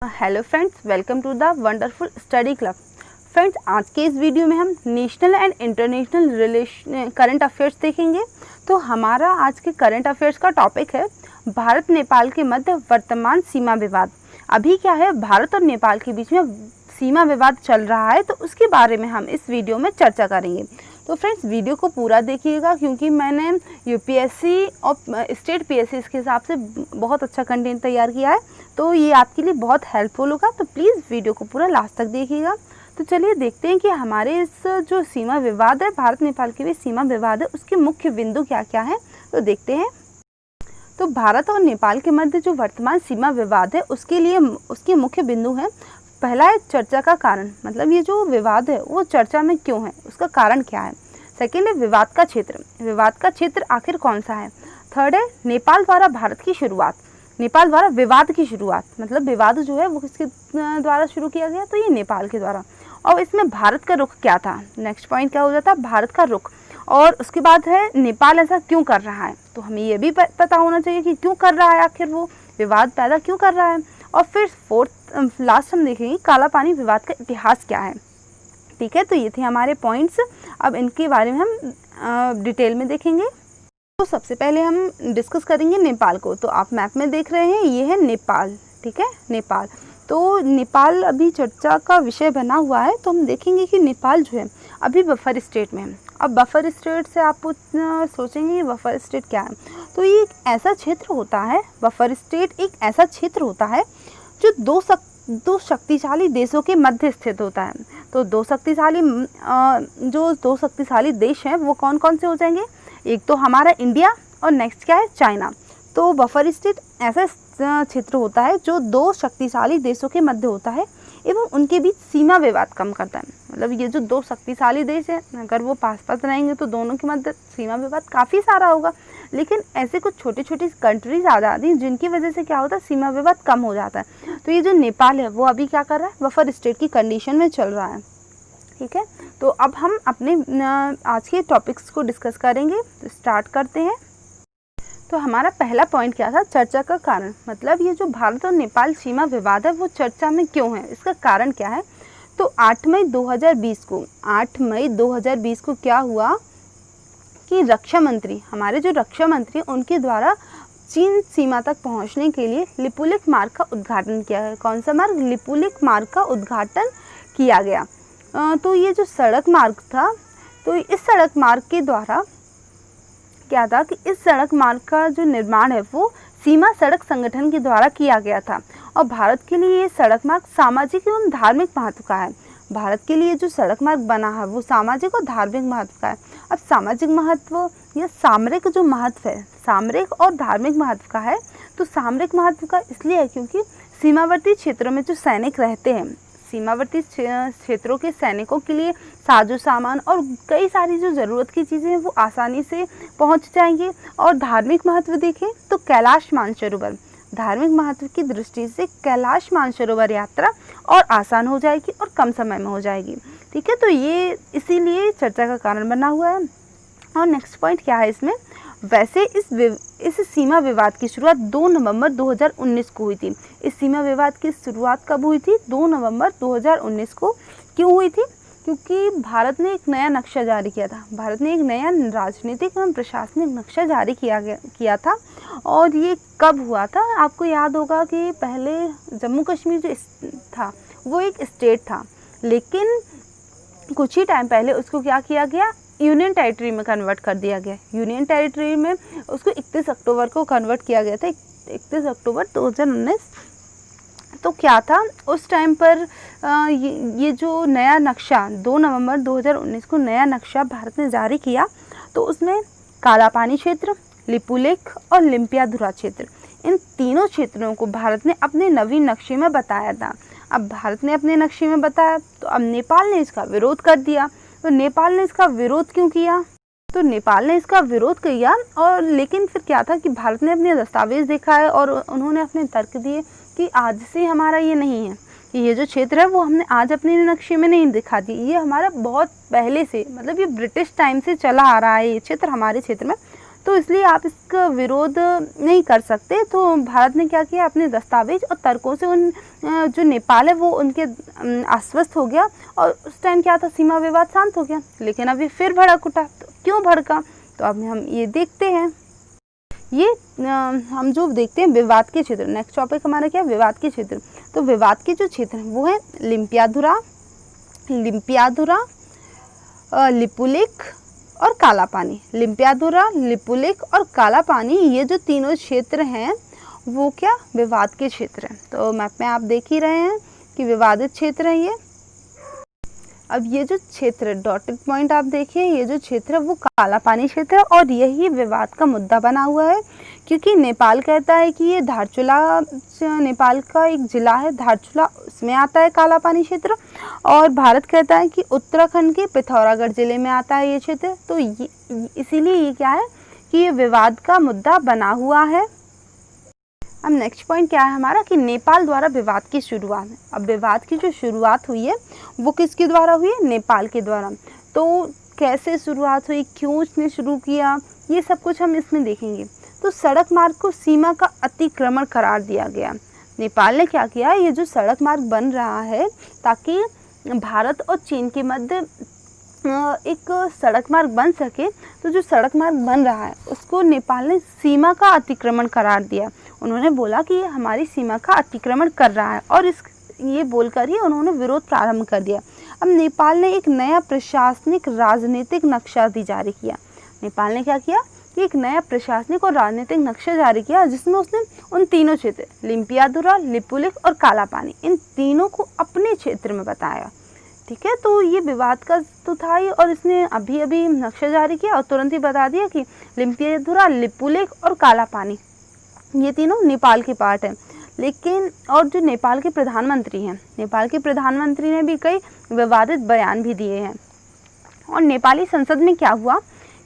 Hello friends, welcome to the wonderful study club. Friends, आज के इस वीडियो में हम national and international current affairs देखेंगे। तो हमारा आज के करंट अफेयर्स का टॉपिक है भारत नेपाल के मध्य वर्तमान सीमा विवाद। अभी क्या है, भारत और नेपाल के बीच में सीमा विवाद चल रहा है, तो उसके बारे में हम इस वीडियो में चर्चा करेंगे। तो फ्रेंड्स, वीडियो को पूरा देखिएगा क्योंकि मैंने यूपीएससी और स्टेट पीएससी के हिसाब से बहुत अच्छा कंटेंट तैयार किया है, तो ये आपके लिए बहुत हेल्पफुल होगा। तो प्लीज़ वीडियो को पूरा लास्ट तक देखिएगा। तो चलिए देखते हैं कि हमारे इस जो सीमा विवाद है, भारत नेपाल के बीच सीमा विवाद है, उसके मुख्य बिंदु क्या क्या हैं, तो देखते हैं। तो भारत और नेपाल के मध्य जो वर्तमान सीमा विवाद है, उसके लिए उसके मुख्य बिंदु हैं। पहला है चर्चा का कारण, मतलब ये जो विवाद है वो चर्चा में क्यों है, उसका कारण क्या है। सेकेंड है विवाद का क्षेत्र, विवाद का क्षेत्र आखिर कौन सा है। थर्ड है नेपाल द्वारा भारत की शुरुआत, नेपाल द्वारा विवाद की शुरुआत, मतलब विवाद जो है वो किसके द्वारा शुरू किया गया, तो ये नेपाल के द्वारा। और इसमें भारत का रुख क्या था, नेक्स्ट पॉइंट क्या हो जाता है, भारत का रुख। और उसके बाद है नेपाल ऐसा क्यों कर रहा है, तो हमें ये भी पता होना चाहिए कि क्यों कर रहा है, आखिर वो विवाद पैदा क्यों कर रहा है। और फिर फोर्थ लास्ट हम देखेंगे काला पानी विवाद का इतिहास क्या है। ठीक है, तो ये थे हमारे पॉइंट्स। अब इनके बारे में हम डिटेल में देखेंगे। तो सबसे पहले हम डिस्कस करेंगे नेपाल को। तो आप मैप में देख रहे हैं, ये है नेपाल। ठीक है, नेपाल। तो नेपाल अभी चर्चा का विषय बना हुआ है। तो हम देखेंगे कि नेपाल जो है अभी बफर स्टेट में है। अब बफर स्टेट से आप सोचेंगे बफर स्टेट क्या है, तो ये एक ऐसा क्षेत्र होता है, बफर स्टेट एक ऐसा क्षेत्र होता है जो दो शक्तिशाली देशों के मध्य स्थित होता है। तो दो शक्तिशाली देश हैं वो कौन कौन से हो जाएंगे, एक तो हमारा इंडिया और नेक्स्ट क्या है, चाइना। तो बफर स्टेट ऐसा क्षेत्र होता है जो दो शक्तिशाली देशों के मध्य होता है एवं उनके बीच सीमा विवाद कम करता है। मतलब ये जो दो शक्तिशाली देश हैं, अगर वो पास पास रहेंगे तो दोनों के मध्य सीमा विवाद काफ़ी सारा होगा, लेकिन ऐसे कुछ छोटी छोटी कंट्रीज आ जाती हैं जिनकी वजह से क्या होता है, सीमा विवाद कम हो जाता है। तो ये जो नेपाल है वो अभी क्या कर रहा है, बफर स्टेट की कंडीशन में चल रहा है। ठीक है, तो अब हम अपने आज के टॉपिक्स को डिस्कस करेंगे। तो स्टार्ट करते हैं। तो हमारा पहला पॉइंट क्या था, चर्चा का कारण। मतलब ये जो भारत और नेपाल सीमा विवाद है वो चर्चा में क्यों है, इसका कारण क्या है। तो 8 मई 2020 को क्या हुआ कि रक्षा मंत्री, हमारे जो रक्षा मंत्री, उनके द्वारा चीन सीमा तक पहुंचने के लिए लिपुलेख मार्ग का उद्घाटन किया गया। कौन सा मार्ग, लिपुलेख मार्ग का उद्घाटन किया गया। तो ये जो सड़क मार्ग था, तो इस सड़क मार्ग के द्वारा क्या था कि इस सड़क मार्ग का जो निर्माण है वो सीमा सड़क संगठन के द्वारा किया गया था। और भारत के लिए ये सड़क मार्ग सामाजिक एवं धार्मिक महत्व का है। भारत के लिए जो सड़क मार्ग बना है वो सामाजिक और धार्मिक महत्व का है। अब सामाजिक महत्व या सामरिक जो महत्व है, सामरिक और धार्मिक महत्व का है। तो सामरिक महत्व का इसलिए है क्योंकि सीमावर्ती क्षेत्रों में जो सैनिक रहते हैं, सीमावर्ती क्षेत्रों के सैनिकों के लिए साजो सामान और कई सारी जो ज़रूरत की चीज़ें हैं वो आसानी से पहुंच जाएंगे। और धार्मिक महत्व देखें तो कैलाश मानसरोवर, धार्मिक महत्व की दृष्टि से कैलाश मानसरोवर यात्रा और आसान हो जाएगी और कम समय में हो जाएगी। ठीक है, तो ये इसीलिए चर्चा का कारण बना हुआ है। और नेक्स्ट पॉइंट क्या है इसमें, वैसे इस सीमा विवाद की शुरुआत 2 नवंबर 2019 को हुई थी। इस सीमा विवाद की शुरुआत कब हुई थी, 2 नवंबर 2019 को। क्यों हुई थी, क्योंकि भारत ने एक नया नक्शा जारी किया था। भारत ने एक नया राजनीतिक एवं प्रशासनिक नक्शा जारी किया था। और ये कब हुआ था, आपको याद होगा कि पहले जम्मू कश्मीर जो था वो एक स्टेट था, लेकिन कुछ ही टाइम पहले उसको क्या किया गया, यूनियन टेरिटरी में कन्वर्ट कर दिया गया। यूनियन टेरिटरी में उसको 31 अक्टूबर को कन्वर्ट किया गया था, 31 अक्टूबर 2019। तो क्या था उस टाइम पर ये जो नया नक्शा 2 नवंबर 2019 को नया नक्शा भारत ने जारी किया, तो उसमें काला पानी क्षेत्र, लिपुलेख और लिम्पियाधुरा क्षेत्र, इन तीनों क्षेत्रों को भारत ने अपने नवीन नक्शे में बताया था। अब भारत ने अपने नक्शे में बताया तो अब नेपाल ने इसका विरोध कर दिया। तो नेपाल ने इसका विरोध क्यों किया, तो नेपाल ने इसका विरोध किया और लेकिन फिर क्या था कि भारत ने अपने दस्तावेज देखा है और उन्होंने अपने तर्क दिए कि आज से हमारा ये नहीं है, ये जो क्षेत्र है वो हमने आज अपने नक्शे में नहीं दिखा दी, ये हमारा बहुत पहले से, मतलब ये ब्रिटिश टाइम से चला आ रहा है ये क्षेत्र हमारे क्षेत्र में। तो इसलिए आप इसका विरोध नहीं कर सकते। तो भारत ने क्या किया, अपने दस्तावेज और तर्कों से उन जो नेपाल है वो उनके आश्वस्त हो गया, और उस टाइम क्या था, सीमा विवाद शांत हो गया। लेकिन अभी फिर भड़क उठा। तो क्यों भड़का, तो अब हम ये देखते हैं। ये हम जो देखते हैं विवाद के क्षेत्र, नेक्स्ट टॉपिक हमारा क्या है, विवाद के क्षेत्र। तो विवाद के जो क्षेत्र हैं वो है लिम्पियाधुरा, लिपुलेख और काला पानी। लिम्पियाधुरा, लिपुलेख और काला पानी, ये जो तीनों क्षेत्र हैं वो क्या, विवाद के क्षेत्र हैं। तो मैप में आप देख ही रहे हैं कि विवादित क्षेत्र है ये। अब ये जो क्षेत्र डॉटेड पॉइंट आप देखिए, ये जो क्षेत्र है वो काला पानी क्षेत्र है, और यही विवाद का मुद्दा बना हुआ है। क्योंकि नेपाल कहता है कि ये धारचूला, नेपाल का एक जिला है धारचूला, उसमें आता है काला पानी क्षेत्र, और भारत कहता है कि उत्तराखंड के पिथौरागढ़ जिले में आता है ये क्षेत्र। तो इसीलिए ये क्या है कि ये विवाद का मुद्दा बना हुआ है। अब नेक्स्ट पॉइंट क्या है हमारा, कि नेपाल द्वारा विवाद की शुरुआत। अब विवाद की जो शुरुआत हुई है वो किसके द्वारा हुई है, नेपाल के द्वारा। तो कैसे शुरुआत हुई, क्यों उसने शुरू किया, ये सब कुछ हम इसमें देखेंगे। तो सड़क मार्ग को सीमा का अतिक्रमण करार दिया गया। नेपाल ने क्या किया, ये जो सड़क मार्ग बन रहा है ताकि भारत और चीन के मध्य एक सड़क मार्ग बन सके, तो जो सड़क मार्ग बन रहा है उसको नेपाल ने सीमा का अतिक्रमण करार दिया। उन्होंने बोला कि ये हमारी सीमा का अतिक्रमण कर रहा है, और ये बोलकर ही उन्होंने विरोध प्रारंभ कर दिया। अब नेपाल ने एक नया प्रशासनिक राजनीतिक नक्शा भी जारी किया। नेपाल ने क्या किया कि एक नया प्रशासनिक और राजनीतिक नक्शा जारी किया, जिसमें उसने उन तीनों क्षेत्र लिम्पियाधुरा, लिपुलेख और काला पानी, इन तीनों को अपने क्षेत्र में बताया। ठीक है, तो ये विवाद का तो था ही, और इसने अभी अभी नक्शा जारी किया और तुरंत ही बता दिया कि लिम्पियाधुरा, लिपुलेख और काला पानी ये तीनों नेपाल के पार्ट हैं। लेकिन और जो नेपाल के प्रधानमंत्री हैं, नेपाल के प्रधानमंत्री ने भी कई विवादित बयान भी दिए हैं। और नेपाली संसद में क्या हुआ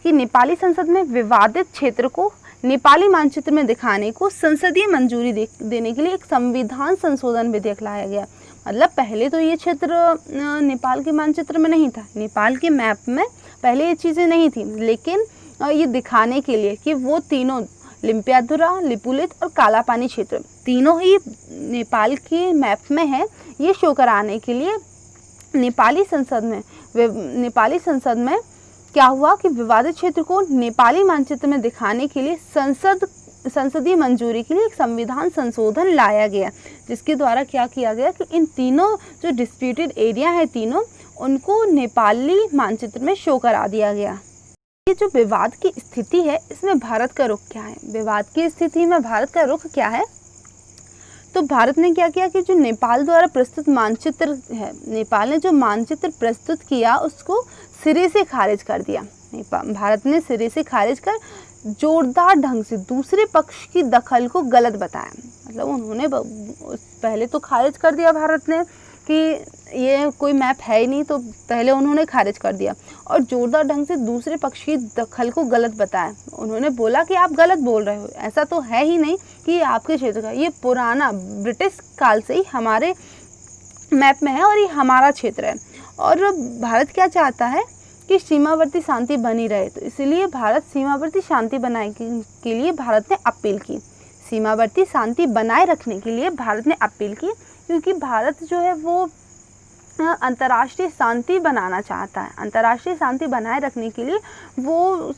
कि नेपाली संसद में विवादित क्षेत्र को नेपाली मानचित्र में दिखाने को संसदीय मंजूरी देने के लिए एक संविधान संशोधन विधेयक लाया गया। मतलब पहले तो ये क्षेत्र नेपाल के मानचित्र में नहीं था, नेपाल के मैप में पहले ये चीज़ें नहीं थी, लेकिन ये दिखाने के लिए कि वो तीनों लिम्पियाधुरा, लिपुलेख और काला पानी क्षेत्र तीनों ही नेपाल के मैप में है, ये शो कराने के लिए नेपाली संसद में क्या हुआ कि विवादित क्षेत्र को नेपाली मानचित्र में दिखाने के लिए संसदीय मंजूरी के लिए एक संविधान संशोधन लाया गया, जिसके द्वारा क्या किया गया कि इन तीनों जो डिस्प्यूटेड एरिया है तीनों, उनको नेपाली मानचित्र में शो करा दिया गया। ये जो विवाद की स्थिति है इसमें भारत का रुख क्या है, विवाद की स्थिति में भारत का रुख क्या है। तो भारत ने क्या किया कि जो नेपाल द्वारा प्रस्तुत मानचित्र है, नेपाल ने जो मानचित्र प्रस्तुत किया उसको सिरे से खारिज कर दिया। भारत ने सिरे से खारिज कर जोरदार ढंग से दूसरे पक्ष की दखल को गलत बताया। मतलब उन्होंने पहले तो खारिज कर दिया भारत ने कि ये कोई मैप है ही नहीं, तो पहले उन्होंने खारिज कर दिया, और जोरदार ढंग से दूसरे पक्ष की दखल को गलत बताया। उन्होंने बोला कि आप गलत बोल रहे हो, ऐसा तो है ही नहीं कि ये आपके क्षेत्र का, ये पुराना ब्रिटिश काल से ही हमारे मैप में है और ये हमारा क्षेत्र है। और भारत क्या चाहता है कि सीमावर्ती शांति बनी रहे, तो इसलिए भारत सीमावर्ती शांति बनाए के लिए भारत ने अपील की, सीमावर्ती शांति बनाए रखने के लिए भारत ने अपील की, क्योंकि भारत जो है वो अंतर्राष्ट्रीय शांति बनाना चाहता है। अंतर्राष्ट्रीय शांति बनाए रखने के लिए वो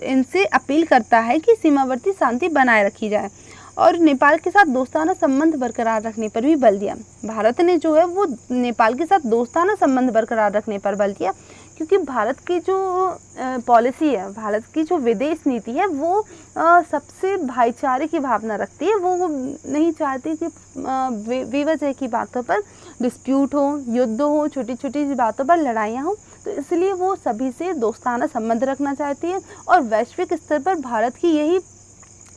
इनसे अपील करता है कि सीमावर्ती शांति बनाए रखी जाए, और नेपाल के साथ दोस्ताना संबंध बरकरार रखने पर भी बल दिया। भारत ने जो है वो नेपाल के साथ दोस्ताना संबंध बरकरार रखने पर बल दिया, क्योंकि भारत की जो पॉलिसी है, भारत की जो विदेश नीति है वो सबसे भाईचारे की भावना रखती है। वो नहीं चाहती कि बेवजह की बातों पर डिस्प्यूट हो, युद्ध हो, छोटी छोटी बातों पर लड़ाइयाँ हो, तो इसलिए वो सभी से दोस्ताना संबंध रखना चाहती है। और वैश्विक स्तर पर भारत की यही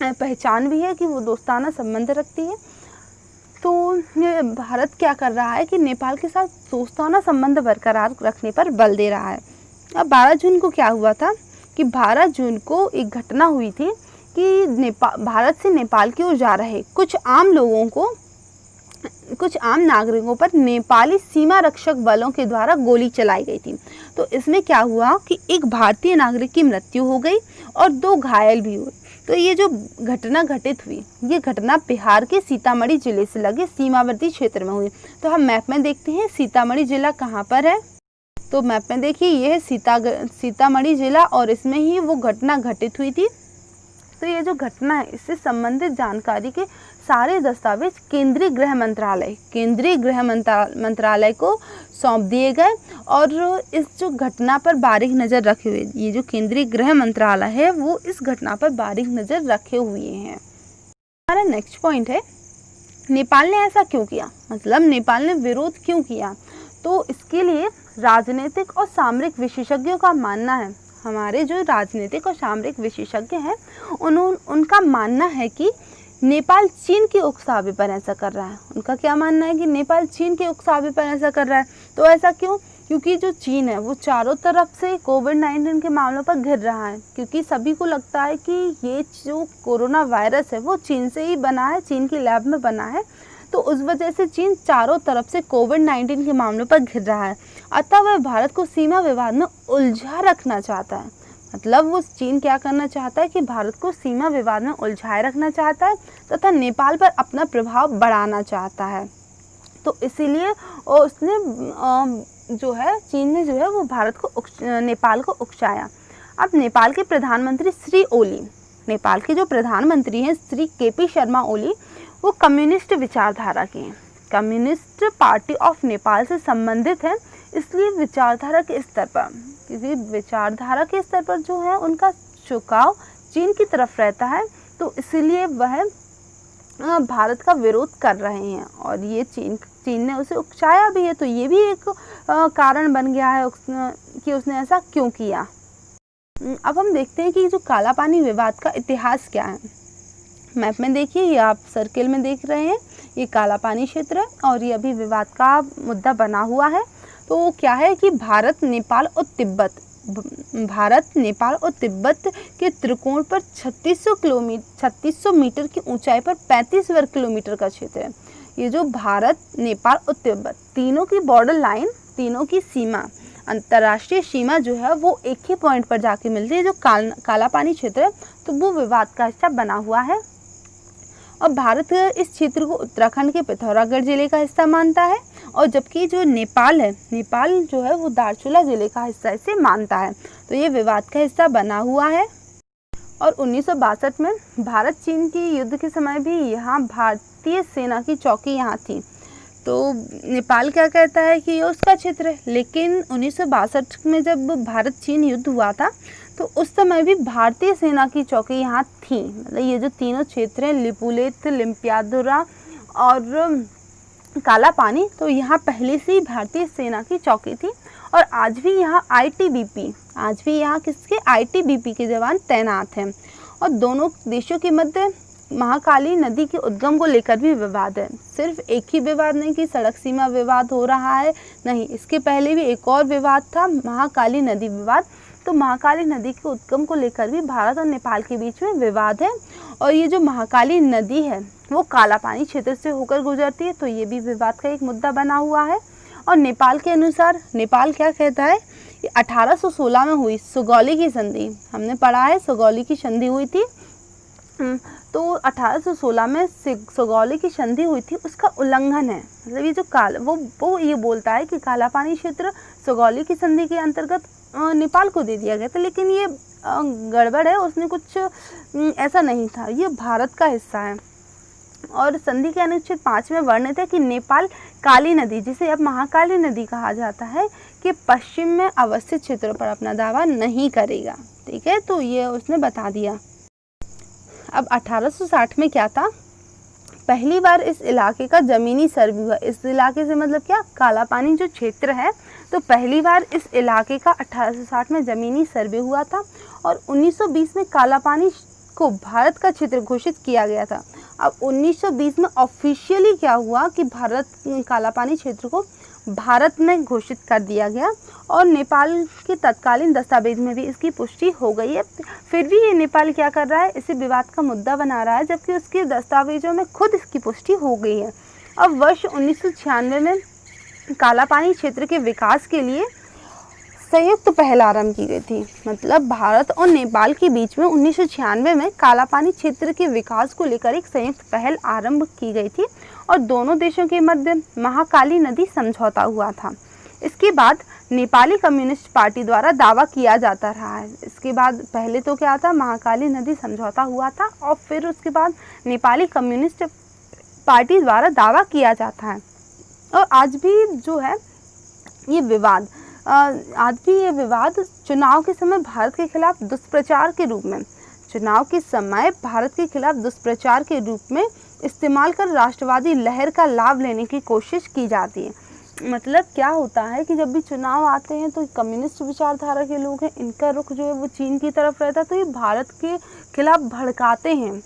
पहचान भी है कि वो दोस्ताना संबंध रखती है। तो भारत क्या कर रहा है कि नेपाल के साथ दोस्ताना संबंध बरकरार रखने पर बल दे रहा है। अब 12 जून को क्या हुआ था कि 12 जून को एक घटना हुई थी कि भारत से नेपाल की ओर जा रहे कुछ आम लोगों को कुछ आम नागरिकों पर नेपाली सीमा रक्षक बलों के द्वारा गोली चलाई गई थी। तो इसमें क्या हुआ कि एक भारतीय नागरिक की मृत्यु हो गई और 2 घायल भी हुए। तो ये जो घटना घटित हुई, ये घटना बिहार के सीतामढ़ी जिले से लगे सीमावर्ती क्षेत्र में हुई। तो हम मैप में देखते हैं सीतामढ़ी जिला कहाँ पर है। तो मैप में देखिए ये है सीतामढ़ी जिला और इसमें ही वो घटना घटित हुई थी। तो ये जो घटना है इससे संबंधित जानकारी के सारे दस्तावेज केंद्रीय गृह मंत्रालय को सौंप दिए गए और इस जो घटना पर बारीक नज़र रखे हुए, ये जो केंद्रीय गृह मंत्रालय है वो इस घटना पर बारीक नज़र रखे हुए हैं। हमारा नेक्स्ट पॉइंट है, नेपाल ने ऐसा क्यों किया, मतलब नेपाल ने विरोध क्यों किया। तो इसके लिए राजनीतिक और सामरिक विशेषज्ञों का मानना है, हमारे जो राजनीतिक और सामरिक विशेषज्ञ हैं उनका मानना है कि नेपाल चीन के उकसावे पर ऐसा कर रहा है। उनका क्या मानना है कि नेपाल चीन के उकसावे पर ऐसा कर रहा है। तो ऐसा क्यों, क्योंकि जो चीन है वो चारों तरफ से कोविड-19 के मामलों पर घिर रहा है, क्योंकि सभी को लगता है कि ये जो कोरोना वायरस है वो चीन से ही बना है, चीन की लैब में बना है। तो उस वजह से चीन चारों तरफ से कोविड-19 के मामलों पर घिर रहा है, अतः वह भारत को सीमा विवाद में उलझा रखना चाहता है। मतलब वो चीन क्या करना चाहता है कि भारत को सीमा विवाद में उलझाए रखना चाहता है तथा नेपाल पर अपना प्रभाव बढ़ाना चाहता है। तो इसीलिए उसने जो है चीन ने जो है वो भारत को नेपाल को उकसाया। अब नेपाल के प्रधानमंत्री श्री ओली, नेपाल के जो प्रधानमंत्री हैं श्री KP शर्मा ओली, वो कम्युनिस्ट विचारधारा के हैं, कम्युनिस्ट पार्टी ऑफ नेपाल से संबंधित हैं। इसलिए विचारधारा के स्तर पर, क्योंकि विचारधारा के स्तर पर जो है उनका झुकाव चीन की तरफ रहता है, तो इसलिए वह भारत का विरोध कर रहे हैं और ये चीन ने उसे उकसाया भी है। तो ये भी एक कारण बन गया है कि उसने ऐसा क्यों किया। अब हम देखते हैं कि जो काला पानी विवाद का इतिहास क्या है। मैप में देखिए, ये आप सर्किल में देख रहे हैं, ये काला पानी क्षेत्र है और ये अभी विवाद का मुद्दा बना हुआ है। तो क्या है कि भारत नेपाल और तिब्बत के त्रिकोण पर 3600 मीटर की ऊंचाई पर 35 वर्ग किलोमीटर का क्षेत्र है। ये जो भारत, नेपाल और तिब्बत तीनों की बॉर्डर लाइन, तीनों की सीमा, अंतर्राष्ट्रीय सीमा जो है वो एक ही पॉइंट पर जाके मिलती है, जो काला पानी क्षेत्र है। तो वो विवाद का हिस्सा बना हुआ है और भारत इस क्षेत्र को उत्तराखंड के पिथौरागढ़ जिले का हिस्सा मानता है और जबकि जो नेपाल है, नेपाल जो है वो दार्चुला जिले का हिस्सा इसे मानता है। तो ये विवाद का हिस्सा बना हुआ है। और 1962 में भारत चीन की युद्ध के समय भी यहाँ भारतीय सेना की चौकी यहाँ थी। तो नेपाल क्या कहता है कि ये उसका क्षेत्र है, लेकिन 1962 में जब भारत चीन युद्ध हुआ था तो उस समय भी भारतीय सेना की चौकी यहाँ थी। मतलब ये जो तीनों क्षेत्र हैं, लिपुलेख, लिम्पियादुरा और काला पानी, तो यहाँ पहले से ही भारतीय सेना की चौकी थी और आज भी यहाँ ITBP के जवान तैनात हैं। और दोनों देशों के मध्य महाकाली नदी के उद्गम को लेकर भी विवाद है। सिर्फ एक ही विवाद नहीं कि सड़क सीमा विवाद हो रहा है, नहीं, इसके पहले भी एक और विवाद था, महाकाली नदी विवाद। तो महाकाली नदी के उद्गम को लेकर भी भारत और नेपाल के बीच में विवाद है और ये जो महाकाली नदी है वो काला पानी क्षेत्र से होकर गुजरती है, तो ये भी विवाद का एक मुद्दा बना हुआ है। और नेपाल के अनुसार नेपाल क्या कहता है, 1816 में हुई सुगौली की संधि, हमने पढ़ा है सुगौली की संधि हुई थी, तो 1816 में सुगौली की संधि हुई थी, उसका उल्लंघन है। मतलब ये जो वो ये बोलता है कि काला पानी क्षेत्र सुगौली की संधि के अंतर्गत नेपाल को दे दिया गया था, लेकिन ये गड़बड़ है, उसने कुछ ऐसा नहीं था, ये भारत का हिस्सा है। और संधि के अनुच्छेद 5 में वर्णित है कि नेपाल काली नदी, जिसे अब महाकाली नदी कहा जाता है, कि पश्चिम में अवस्थित क्षेत्रों पर अपना दावा नहीं करेगा। ठीक है, तो ये उसने बता दिया। अब 1860 में क्या था, पहली बार इस इलाके का ज़मीनी सर्वे हुआ। इस इलाके से मतलब क्या, काला पानी जो क्षेत्र है, तो पहली बार इस इलाके का 1860 में ज़मीनी सर्वे हुआ था और 1920 में काला पानी को भारत का क्षेत्र घोषित किया गया था। अब 1920 में ऑफिशियली क्या हुआ कि काला पानी क्षेत्र को भारत में घोषित कर दिया गया और नेपाल के तत्कालीन दस्तावेज में भी इसकी पुष्टि हो गई है। फिर भी ये नेपाल क्या कर रहा है, इसे विवाद का मुद्दा बना रहा है, जबकि उसके दस्तावेजों में खुद इसकी पुष्टि हो गई है। अब वर्ष 1996 में कालापानी क्षेत्र के विकास के लिए संयुक्त पहल आरंभ की गई थी। मतलब भारत और नेपाल के बीच में 1996 में कालापानी क्षेत्र के विकास को लेकर एक संयुक्त पहल आरंभ की गई थी और दोनों देशों के मध्य महाकाली नदी समझौता हुआ था। इसके बाद नेपाली कम्युनिस्ट पार्टी द्वारा दावा किया जाता रहा है। इसके बाद पहले तो क्या था, महाकाली नदी समझौता हुआ था और फिर उसके बाद नेपाली कम्युनिस्ट पार्टी द्वारा दावा किया जाता है। और आज भी जो है ये विवाद चुनाव के समय भारत के खिलाफ दुष्प्रचार के रूप में इस्तेमाल कर राष्ट्रवादी लहर का लाभ लेने की कोशिश की जाती है। मतलब क्या होता है कि जब भी चुनाव आते हैं तो कम्युनिस्ट विचारधारा के लोग हैं, इनका रुख जो है वो चीन की तरफ रहता है, तो ये भारत के खिलाफ भड़काते हैं,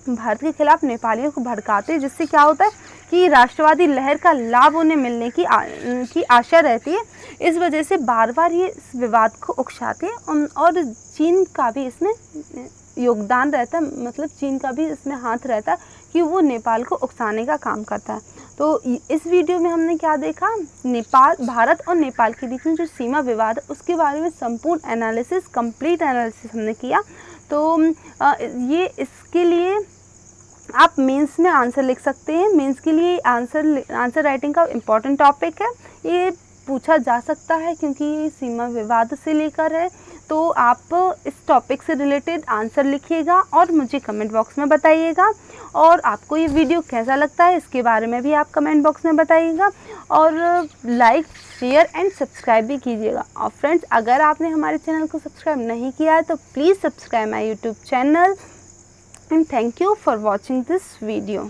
भारत के खिलाफ नेपालियों को भड़काते हैं, जिससे क्या होता है कि राष्ट्रवादी लहर का लाभ उन्हें मिलने की आशा रहती है। इस वजह से बार बार ये इस विवाद को उकसाते हैं और चीन का भी इसमें योगदान रहता है, मतलब चीन का भी इसमें हाथ रहता है कि वो नेपाल को उकसाने का काम करता है। तो इस वीडियो में हमने क्या देखा, भारत और नेपाल के बीच में जो सीमा विवाद है उसके बारे में संपूर्ण एनालिसिस, कंप्लीट एनालिसिस हमने किया। तो ये इसके लिए आप मेंस में आंसर लिख सकते हैं। मेंस के लिए आंसर राइटिंग का इम्पॉर्टेंट टॉपिक है, ये पूछा जा सकता है क्योंकि सीमा विवाद से लेकर है। तो आप इस टॉपिक से रिलेटेड आंसर लिखिएगा और मुझे कमेंट बॉक्स में बताइएगा। और आपको ये वीडियो कैसा लगता है इसके बारे में भी आप कमेंट बॉक्स में बताइएगा और लाइक, शेयर एंड सब्सक्राइब भी कीजिएगा। और फ्रेंड्स, अगर आपने हमारे चैनल को सब्सक्राइब नहीं किया है तो please subscribe my YouTube channel. And thank you for watching this video.